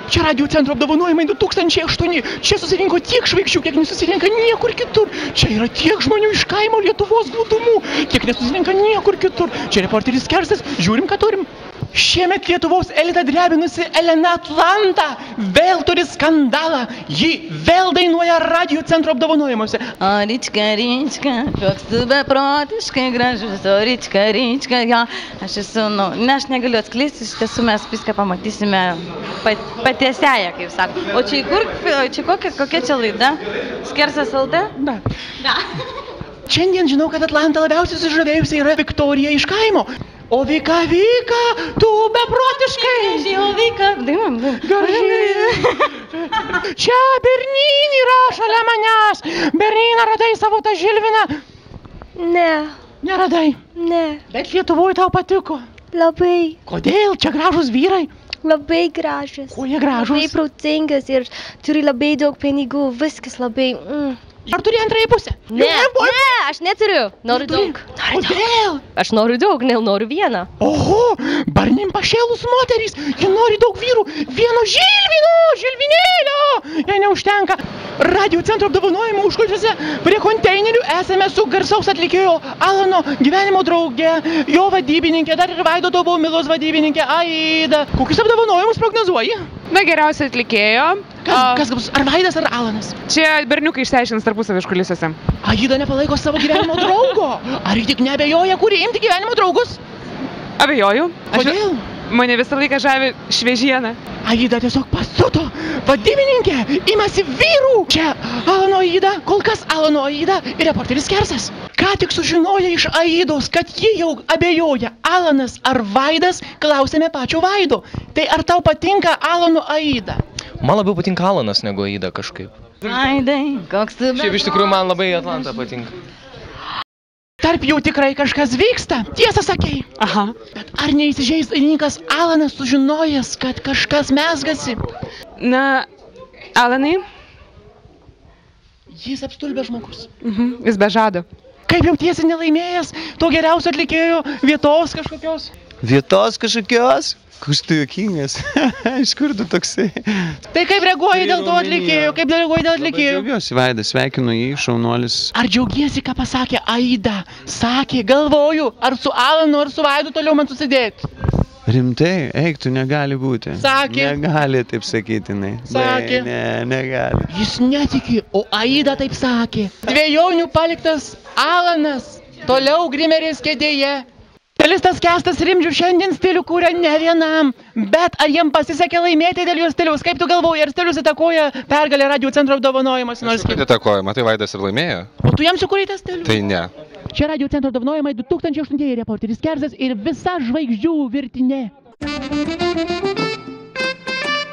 Čia Radio centro apdovanojimai 2008. Čia susirinko tiek žvaigždžių, kiek nesusirinka niekur kitur. Čia yra tiek žmonių iš kaimo Lietuvos glūdumų, kiek nesusirinka niekur kitur. Čia reporteris Kersas, žiūrim, ką turim. Šiemet Lietuvos elitą drebinusi Elena Atlanta vėl turi skandalą. Ji vėl dainuoja Radio centro apdovanojimuose. O Rička, Rička, koks tu beprotiškai gražus, o Rička, Rička, jo. Aš esu, aš negaliu atskleisti, iš tiesų mes viską pamatysime patiesėje, kaip sako. O čia kokia čia laida? Skersas LT? Da. Da. Šiandien žinau, kad Atlanta labiausiai sužavėjusi yra Viktorija iš kaimo. O Vika, tu beprotiškai. O Vika, dainuojam. Čia Bernynį yra šalia manęs. Bernyną, radai savo tą Žilviną? Ne. Neradai? Ne. Bet Lietuvoje tau patiko? Labai. Kodėl? Čia gražus vyrai? Labai gražus. Kuo jie gražus? Labai protingas ir turi labai daug pinigų, viskas labai... Ar turi antrąją pusę? Ne, aš neturiu. Noriu daug. Kodėl? Aš noriu daug, noriu vieną. Oho, barnim pašėlus moterys, jie nori daug vyrų, vieno Žilvinėlio, jei neužtenka. Radio centro apdovanojimų užkulisiuose prie konteinerių esame su garsaus atlikėjo Alano gyvenimo drauge, jo vadybininkė, dar ir Vaidoto Baumilos vadybininkė Aida. Kokius apdovanojimus prognozuoji? Na, geriausia atlikėjo. Kas bus, ar Vaidas, ar Alanas? Čia berniukai išsiaiškins tarpusavį užkulisiuose. Aida nepalaiko savo gyvenimo draugo. Ar ji tik neabejoja, kurį imti gyvenimo draugus? Abejoju. Kodėl? Mane visą laiką žavi šviežiena. Aida tiesiog pasiuto. Vadybininkė imasi vyrų. Čia Alano Aida, kol kas Alano Aida ir reporteris Kersas. Ką tik sužinoję iš Aidos, kad ji jau abejoja, Alanas ar Vaidas, klausėme pačio Vaido. Tai ar tau patinka Alano Aida? Man labiau patinka Alanas negu Aida kažkaip. Aidai, koks tu... Šiaip iš tikrųjų man labai Atlanta patinka. Tarp jų tikrai kažkas vyksta, tiesą sakei. Aha. Bet ar neįsižeis dainininkas Alanas sužinojęs, kad kažkas mezgasi? Na, Alanai? Jis apstulbęs žmogus. Jis be žado. Kaip jautiesi nelaimėjęs to geriausio atlikėjo vietos kažkokios? Vietos kažkokios? Koks tu juokingas? Iš kur tu toksai? Tai kaip reaguoji dėl to atlikėjo? Kaip reaguoji dėl atlikėjo? Džiaugiuosi, Vaidas, sveikinu jį, šaunuolis. Ar džiaugiesi, ką pasakė Aida? Sakė, galvoju, ar su Alanu, ar su Vaidu toliau man susidėti? Rimtai? Eik, tu negali būti. Sakė. Negali taip sakyti, jinai. Sakė. Ne, negali. Jis netiki, o Aida taip sakė. Dviejonių paliktas Alanas toliau Grimerės kėdėje. Stilistas Kęstas Rimdžius šiandien stilių kūrė ne vienam, bet ar jiem pasisekė laimėti dėl jų stiliaus? Kaip tu galvoji, ar stilius įtakoja pergalę Radio centro apdovanojimas? Aišku, kad įtakoja, matai, Vaidas ir laimėjo. O tu jam sukūrei tą stilių? Tai ne. Čia Radio centro apdovanojimai 2008 reporteris Kersas ir visa žvaigždžių virtinė.